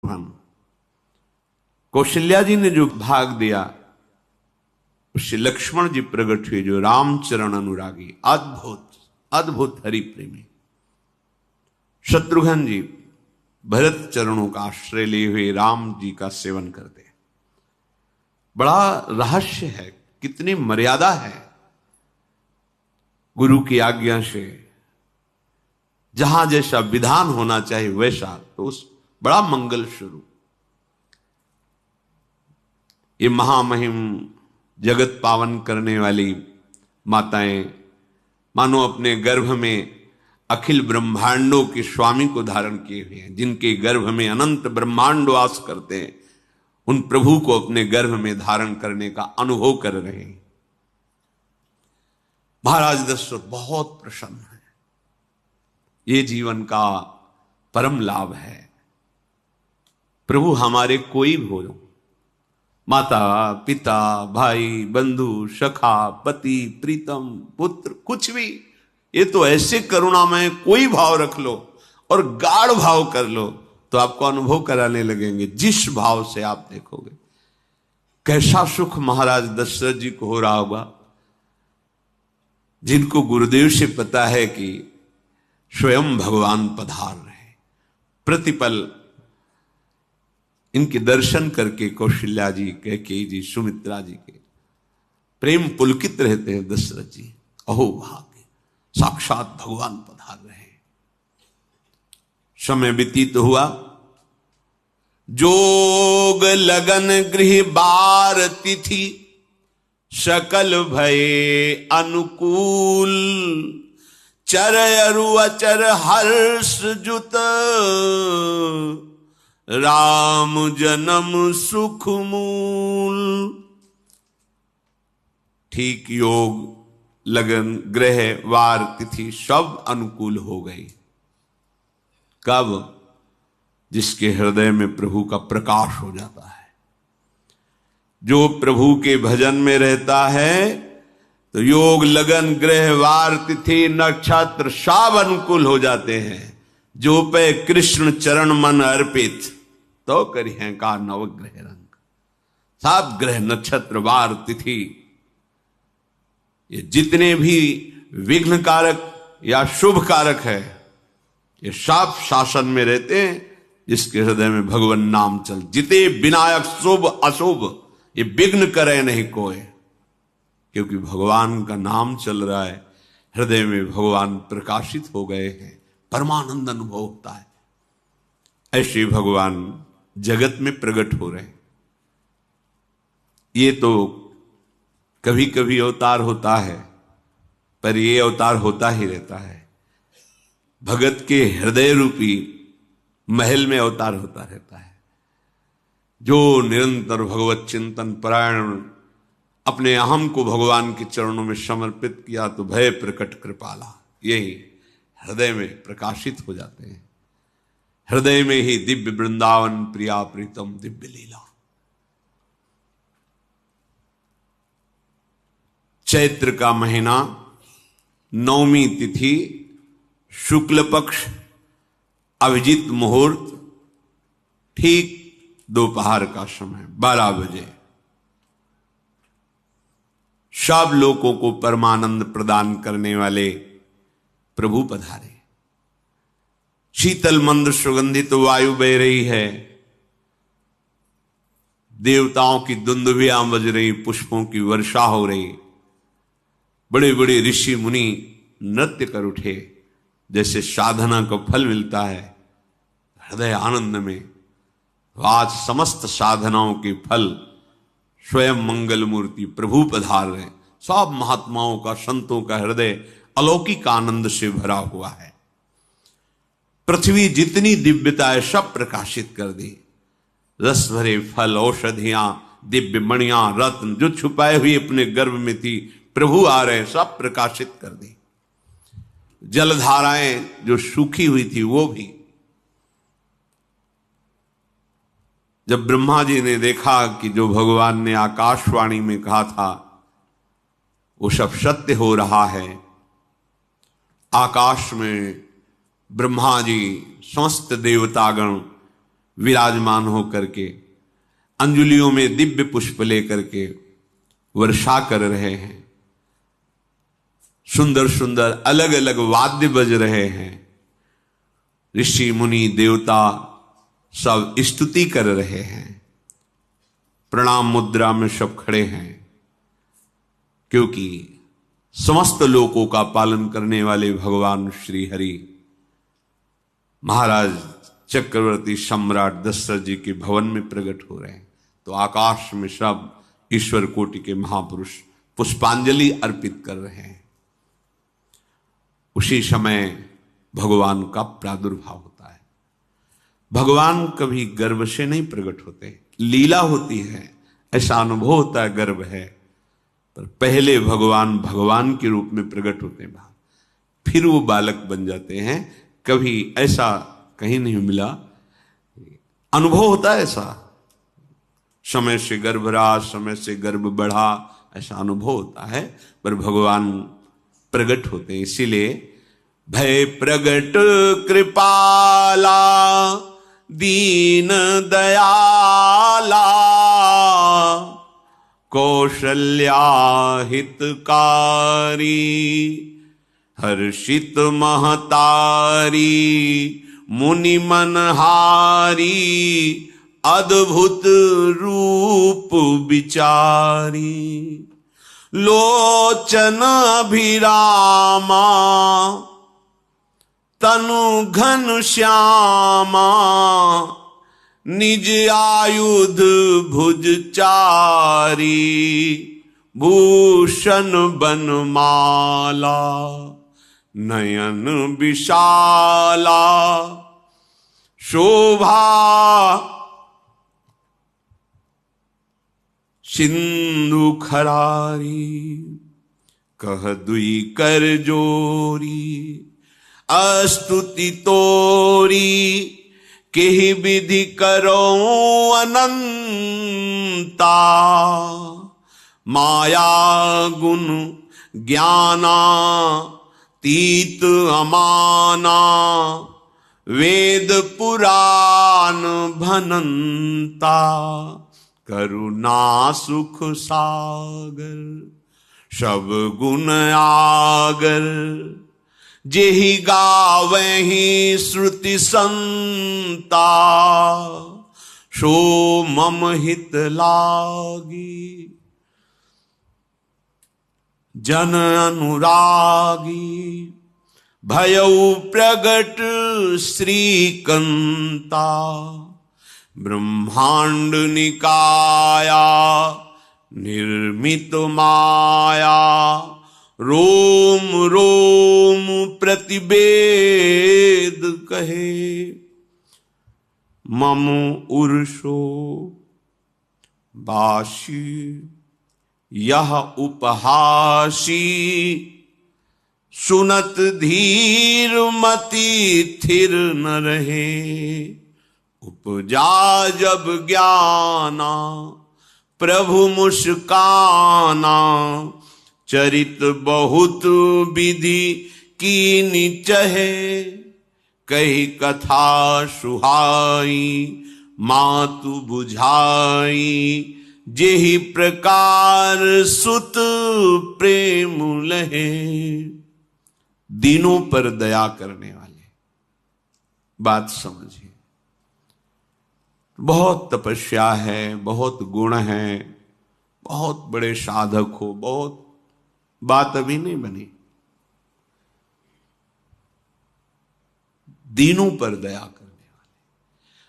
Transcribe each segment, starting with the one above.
उत्पन्न। कौशल्या जी ने जो भाग दिया उससे लक्ष्मण जी प्रकट हुए, जो रामचरण अनुरागी, अद्भुत अद्भुत हरि प्रेमी। शत्रुघ्न जी भरत चरणों का आश्रय लिए हुए राम जी का सेवन करते। बड़ा रहस्य है, कितनी मर्यादा है गुरु की आज्ञा से। जहां जैसा विधान होना चाहिए वैसा, तो उस बड़ा मंगल शुरू। ये महामहिम जगत पावन करने वाली माताएं मानो अपने गर्भ में अखिल ब्रह्मांडों के स्वामी को धारण किए हुए हैं, जिनके गर्भ में अनंत ब्रह्मांड वास करते हैं, उन प्रभु को अपने गर्भ में धारण करने का अनुभव कर रहे हैं। महाराज दशरथ बहुत प्रसन्न है। ये जीवन का परम लाभ है। प्रभु हमारे कोई भी हो, माता पिता भाई बंधु सखा पति प्रीतम पुत्र, कुछ भी, ये तो ऐसे करुणामय कोई भाव रख लो और गाढ़ भाव कर लो तो आपको अनुभव कराने लगेंगे। जिस भाव से आप देखोगे कैसा सुख महाराज दशरथ जी को हो रहा होगा, जिनको गुरुदेव से पता है कि स्वयं भगवान पधार रहे। प्रतिपल इनके दर्शन करके कौशल्या जी, कैकेयी जी, सुमित्रा जी के प्रेम पुलकित रहते हैं। दशरथ जी अहो भाग्य, साक्षात भगवान पधार रहे। समय व्यतीत हुआ, जोग लगन गृह बार तिथि, सकल भये अनुकूल, चर अरु अचर हर्ष जुत, राम जन्म सुख मूल। ठीक योग लगन ग्रह वार तिथि सब अनुकूल हो गई। कब? जिसके हृदय में प्रभु का प्रकाश हो जाता है। जो प्रभु के भजन में रहता है तो योग लगन ग्रह वार तिथि नक्षत्र सब अनुकूल हो जाते हैं। जो पे कृष्ण चरण मन अर्पित, तो करी है का नवग्रह रंग। सब ग्रह नक्षत्र वार तिथि, ये जितने भी विघ्न कारक या शुभ कारक है, ये सब शासन में रहते हैं जिसके हृदय में भगवान नाम चल। जिते विनायक शुभ अशुभ, ये विघ्न करे नहीं कोई, क्योंकि भगवान का नाम चल रहा है, हृदय में भगवान प्रकाशित हो गए हैं, परमानंद अनुभव होता है। ऐसे भगवान जगत में प्रकट हो रहे हैं। ये तो कभी कभी अवतार होता है, पर ये अवतार होता ही रहता है। भगत के हृदय रूपी महल में अवतार होता रहता है। जो निरंतर भगवत चिंतन परायण अपने अहम को भगवान के चरणों में समर्पित किया, तो भय प्रकट कृपाला, यही हृदय में प्रकाशित हो जाते हैं। हृदय में ही दिव्य वृंदावन प्रिया प्रीतम दिव्य लीला। चैत्र का महीना, नवमी तिथि, शुक्ल पक्ष, अभिजीत मुहूर्त, ठीक दोपहर का समय 12 बजे, सब लोगों को परमानंद प्रदान करने वाले प्रभु पधारे। शीतल मंद सुगंधित वायु बह रही है, देवताओं की दुंदुभियां बज रही, पुष्पों की वर्षा हो रही, बड़े बड़े ऋषि मुनि नृत्य कर उठे। जैसे साधना को फल मिलता है हृदय आनंद में, आज समस्त साधनाओं के फल स्वयं मंगल मूर्ति प्रभु पधार रहे। सब महात्माओं का, संतों का हृदय अलौकिक आनंद से भरा हुआ है। पृथ्वी जितनी दिव्यता है सब प्रकाशित कर दी। रस भरे फल, औषधियां, दिव्य मणियां, रत्न जो छुपाए हुए अपने गर्भ में थी, प्रभु आ रहे, सब प्रकाशित कर दी। जलधाराएं जो सूखी हुई थी वो भी। जब ब्रह्मा जी ने देखा कि जो भगवान ने आकाशवाणी में कहा था वो सब सत्य हो रहा है, आकाश में ब्रह्मा जी, समस्त देवतागण विराजमान होकर के अंजुलियों में दिव्य पुष्प लेकर के वर्षा कर रहे हैं, सुंदर सुंदर अलग अलग वाद्य बज रहे हैं, ऋषि मुनि देवता सब स्तुति कर रहे हैं, प्रणाम मुद्रा में सब खड़े हैं, क्योंकि समस्त लोकों का पालन करने वाले भगवान श्री हरि महाराज चक्रवर्ती सम्राट दशरथ जी के भवन में प्रकट हो रहे हैं। तो आकाश में सब ईश्वर कोटि के महापुरुष पुष्पांजलि अर्पित कर रहे हैं। उसी समय भगवान का प्रादुर्भाव होता है। भगवान कभी गर्भ से नहीं प्रकट होते, लीला होती है, ऐसा अनुभव होता है गर्भ है, पर पहले भगवान भगवान के रूप में प्रकट होते हैं, फिर वो बालक बन जाते हैं। कभी ऐसा कहीं नहीं मिला, अनुभव होता है ऐसा, समय से गर्भ रहा, समय से गर्भ बढ़ा, ऐसा अनुभव होता है, पर भगवान प्रकट होते हैं। इसीलिए भय प्रगट कृपाला दीन दयाला कौशल्या हितकारी हर्षित महतारी मुनि मनहारी अद्भुत रूप विचारी लोचन अभिरामा तनु घन श्यामा निज आयुध भुज चारी भूषण बनमाला नयन विशाला शोभा सिंधु खरारी कह दुई कर जोरी अस्तुति तोरी केहि विधि करो अनंता माया गुण ज्ञाना तीत अमाना वेद पुराण भनंता करुणा सुख सागर सब गुण आगर जेहि गावहि श्रुति संता सो मम हित लागी जन अनुरागी भयउ प्रगट श्रीकंता ब्रह्मांड निकाया निर्मित माया रोम रोम प्रतिवेद कहे मम उर्षो बाशी यह उपहासी सुनत धीर मति थिर न रहे उपजा जब ज्ञाना प्रभु मुस्काना चरित बहुत विधि कीनी चहे कही कथा सुहाई मातु बुझाई जेहि प्रकार सुत प्रेम लहे दीनों पर दया करने वाले। बात समझिए, बहुत तपस्या है, बहुत गुण है, बहुत बड़े साधक हो, बहुत बात अभी नहीं बनी। दीनों पर दया करने वाले।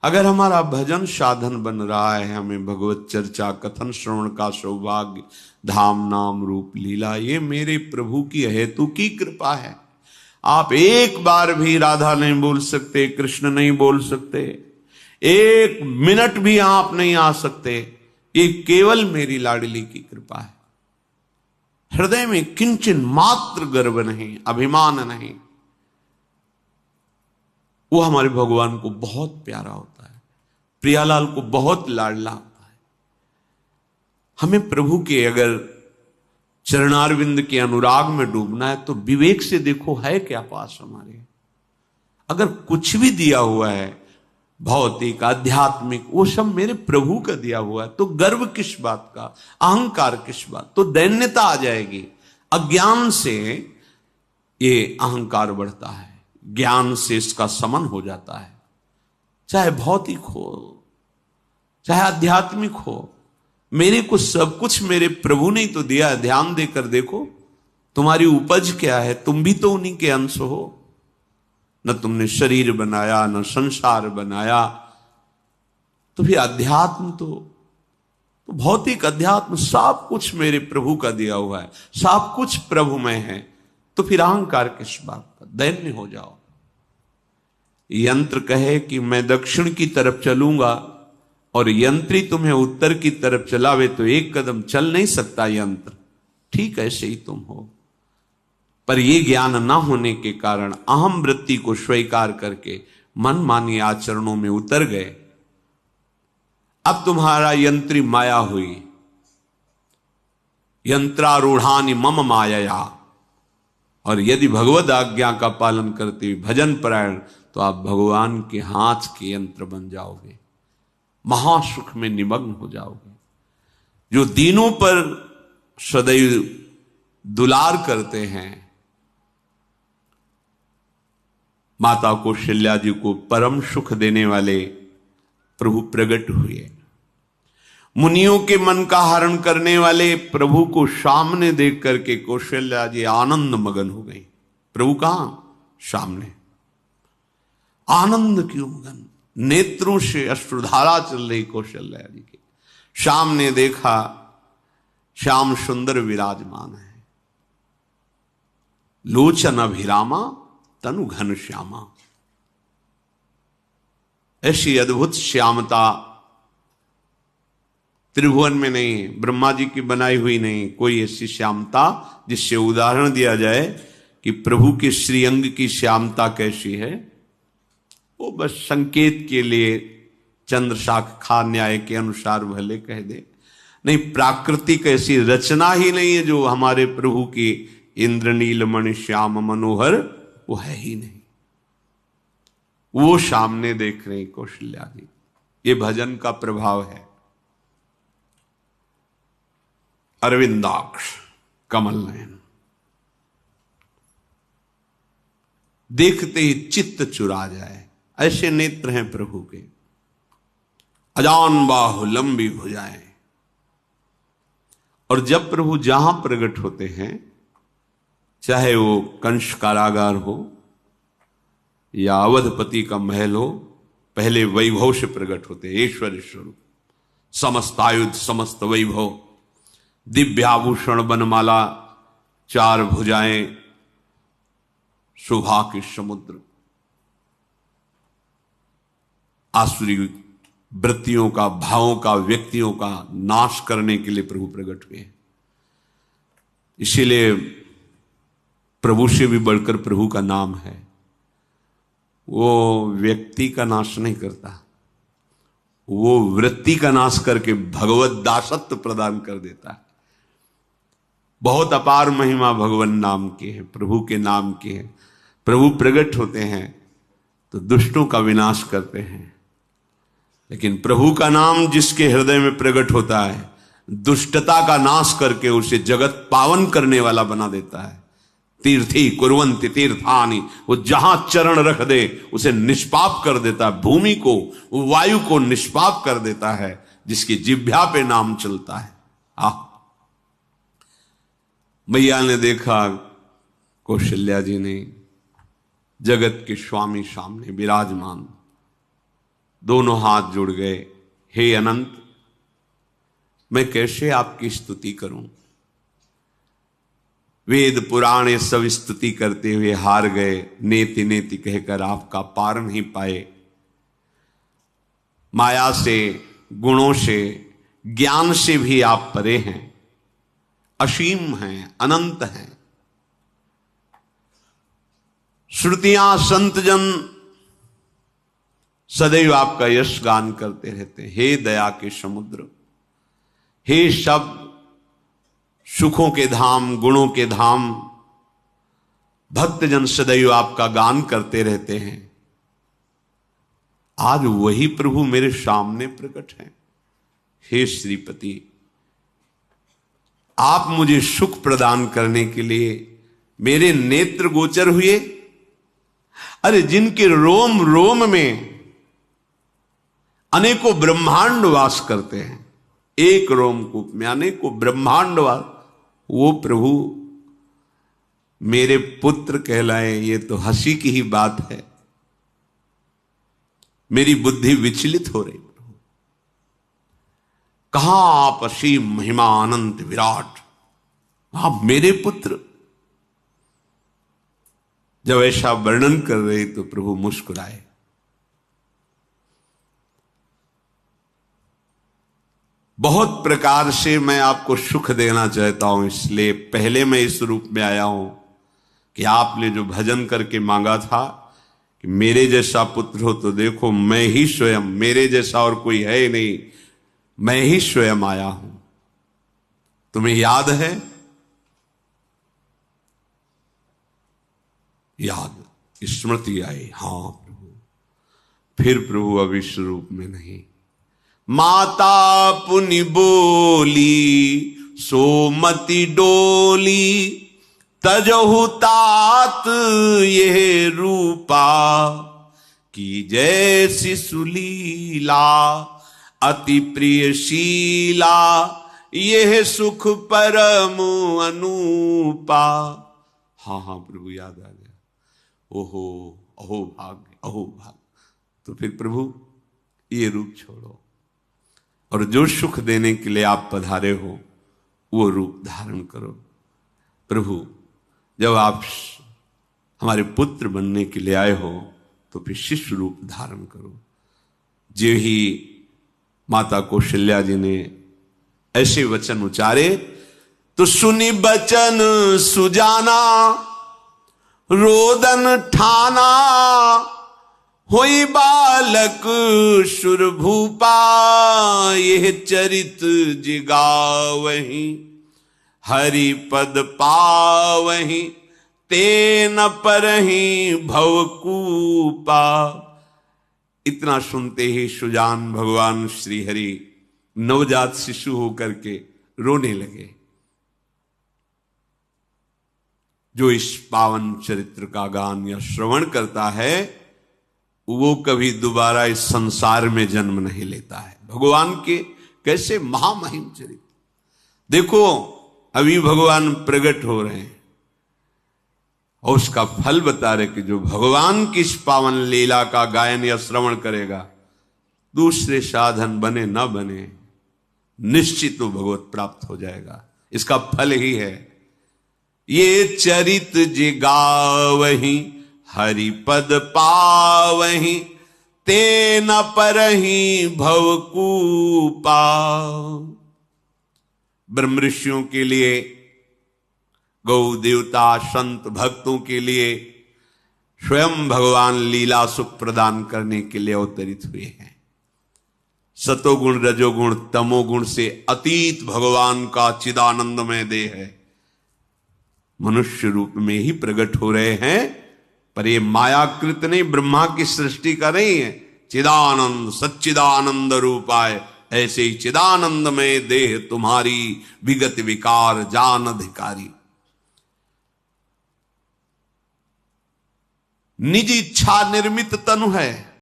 अगर हमारा भजन साधन बन रहा है, हमें भगवत चर्चा कथन श्रवण का सौभाग्य, धाम नाम रूप लीला, ये मेरे प्रभु की हेतु की कृपा है। आप एक बार भी राधा नहीं बोल सकते, कृष्ण नहीं बोल सकते, एक मिनट भी आप नहीं आ सकते, ये केवल मेरी लाडली की कृपा है। हृदय में किंचन मात्र गर्व नहीं, अभिमान नहीं, वो हमारे भगवान को बहुत प्यारा होता है, प्रियालाल को बहुत लाडला होता है। हमें प्रभु के अगर चरणारविंद के अनुराग में डूबना है तो विवेक से देखो है क्या पास हमारे। अगर कुछ भी दिया हुआ है भौतिक आध्यात्मिक वो सब मेरे प्रभु का दिया हुआ है, तो गर्व किस बात का, अहंकार किस बात, तो दैन्यता आ जाएगी। अज्ञान से ये अहंकार बढ़ता है, ज्ञान से इसका समन हो जाता है। चाहे भौतिक हो चाहे आध्यात्मिक हो, मेरे को सब कुछ मेरे प्रभु ने तो दिया है। ध्यान देकर देखो तुम्हारी उपज क्या है, तुम भी तो उन्हीं के अंश हो। न तुमने शरीर बनाया न संसार बनाया, तो फिर अध्यात्म तो भौतिक अध्यात्म सब कुछ मेरे प्रभु का दिया हुआ है, सब कुछ प्रभु में है, तो फिर अहंकार किस बात का, दैन्य हो जाओ। यंत्र कहे कि मैं दक्षिण की तरफ चलूंगा और यंत्री तुम्हें उत्तर की तरफ चलावे तो एक कदम चल नहीं सकता यंत्र, ठीक ऐसे ही तुम हो। पर यह ज्ञान न होने के कारण अहम वृत्ति को स्वीकार करके मनमानी आचरणों में उतर गए। अब तुम्हारा यंत्री माया हुई, यंत्रारूढ़ानि मम मायया। और यदि भगवद आज्ञा का पालन करते हुए भजन परायण, तो आप भगवान के हाथ के यंत्र बन जाओगे, महासुख में निमग्न हो जाओगे। जो दीनों पर सदैव दुलार करते हैं, माता कौशल्या जी को परम सुख देने वाले प्रभु प्रकट हुए। मुनियों के मन का हरण करने वाले प्रभु को सामने देख करके कौशल्या जी आनंद मगन हो गई। प्रभु कहां? सामने। आनंद क्यों मगन, नेत्रों से अश्रुधारा चल रही कौशल्या जी के सामने देखा, श्याम सुंदर विराजमान है, लोचन अभिरामा तनु घन श्यामा। ऐसी अद्भुत श्यामता त्रिभुवन में नहीं, ब्रह्मा जी की बनाई हुई नहीं कोई ऐसी श्यामता जिससे उदाहरण दिया जाए कि प्रभु के श्रीअंग की श्यामता कैसी है। वो बस संकेत के लिए चंद्र शाखा न्याय के अनुसार भले कह दे, नहीं प्राकृतिक ऐसी रचना ही नहीं है जो हमारे प्रभु की इंद्रनील मणि श्याम मनोहर वो है ही नहीं। वो सामने देख रहे कौशल्या जी, ये भजन का प्रभाव है। अरविंदाक्ष कमल नयन, देखते ही चित्त चुरा जाए, ऐसे नेत्र हैं प्रभु के। अजान बाहु लंबी भुजाएं। और जब प्रभु जहां प्रकट होते हैं, चाहे वो कंस कारागार हो या अवधपति का महल हो, पहले वैभव से प्रकट होते हैं। ऐश्वर्य स्वरूप, समस्त आयुध समस्त वैभव, दिव्याभूषण बनमाला, चार भुजाएं, शोभा के समुद्र, आसुरी वृत्तियों का, भावों का, व्यक्तियों का नाश करने के लिए प्रभु प्रकट हुए। इसीलिए प्रभु से भी बढ़कर प्रभु का नाम है। वो व्यक्ति का नाश नहीं करता, वो वृत्ति का नाश करके भगवत दासत्व प्रदान कर देता है। बहुत अपार महिमा भगवान नाम की है, प्रभु के नाम की है। प्रभु प्रकट होते हैं तो दुष्टों का विनाश करते हैं, लेकिन प्रभु का नाम जिसके हृदय में प्रकट होता है, दुष्टता का नाश करके उसे जगत पावन करने वाला बना देता है। तीर्थी कुर्वन्ति तीर्थानि, वो जहां चरण रख दे उसे निष्पाप कर देता है। भूमि को, वायु को निष्पाप कर देता है जिसकी जिह्वा पे नाम चलता है। मैया ने देखा, कौशल्या जी ने, जगत के स्वामी सामने विराजमान, दोनों हाथ जुड़ गए। हे अनंत, मैं कैसे आपकी स्तुति करूं? वेद पुराण ये सब स्तुति करते हुए हार गए, नेति नेति कहकर आपका पार नहीं पाए। माया से, गुणों से, ज्ञान से भी आप परे हैं, असीम हैं, अनंत हैं। श्रुतियां संतजन सदैव आपका यश गान करते रहते हैं। हे दया के समुद्र, हे शब्द, सुखों के धाम, गुणों के धाम, भक्तजन सदैव आपका गान करते रहते हैं। आज वही प्रभु मेरे सामने प्रकट हैं। हे श्रीपति, आप मुझे सुख प्रदान करने के लिए मेरे नेत्र गोचर हुए। अरे जिनके रोम रोम में अनेकों ब्रह्मांड वास करते हैं, एक रोमकूप में अनेकों ब्रह्मांड वास, वो प्रभु मेरे पुत्र कहलाए, ये तो हंसी की ही बात है। मेरी बुद्धि विचलित हो रही। प्रभु कहां आप असीम महिमा अनंत विराट, आप मेरे पुत्र। जब ऐसा वर्णन कर रहे तो प्रभु मुस्कुराए। बहुत प्रकार से मैं आपको सुख देना चाहता हूं, इसलिए पहले मैं इस रूप में आया हूं कि आपने जो भजन करके मांगा था कि मेरे जैसा पुत्र हो, तो देखो मैं ही स्वयं, मेरे जैसा और कोई है ही नहीं, मैं ही स्वयं आया हूं। तुम्हें याद है? याद, स्मृति आई। हां प्रभु। फिर प्रभु अब इस रूप में नहीं। माता पुनि बोली सोमति डोली, तजहु तात ये रूपा, की जैसी सुलीला अति प्रियशीला, यह सुख परम अनूपा। हाँ हाँ प्रभु, याद आ गया। ओहो, अहो भाग्य, अहो भाग्य। तो फिर प्रभु ये रूप छोड़ो और जो सुख देने के लिए आप पधारे हो वो रूप धारण करो। प्रभु जब आप हमारे पुत्र बनने के लिए आए हो तो फिर शिष्य रूप धारण करो। जो ही माता कौशल्या जी ने ऐसे वचन उचारे तो सुनी बचन सुजाना, रोदन ठाना, होई बालक सुरभूपा, यह चरित जिगावहीं, हरि पद पावहीं, तेन परहीं भवकूपा। इतना सुनते ही सुजान भगवान श्री हरि नवजात शिशु होकर के रोने लगे। जो इस पावन चरित्र का गान या श्रवण करता है वो कभी दोबारा इस संसार में जन्म नहीं लेता है। भगवान के कैसे महामहिम चरित्र। देखो अभी भगवान प्रकट हो रहे हैं और उसका फल बता रहे कि जो भगवान की इस पावन लीला का गायन या श्रवण करेगा, दूसरे साधन बने न बने, निश्चित वो भगवत प्राप्त हो जाएगा। इसका फल ही है ये चरित जिगावहीं, हरि पद पावहीं, तेन परहीं भवकूपा। ब्रह्म ऋषियों के लिए, गौ देवता संत भक्तों के लिए स्वयं भगवान लीला सुख प्रदान करने के लिए अवतरित हुए हैं। सतोगुण रजोगुण तमोगुण से अतीत भगवान का चिदानंदमय देह है, मनुष्य रूप में ही प्रकट हो रहे हैं। पर ये मायाकृत नहीं, ब्रह्मा की सृष्टि का नहीं है। चिदानंद सच्चिदानंद रूपाय, ऐसे ही चिदानंदमय देह तुम्हारी, विगत विकार जान अधिकारी। निज इच्छा निर्मित तनु है,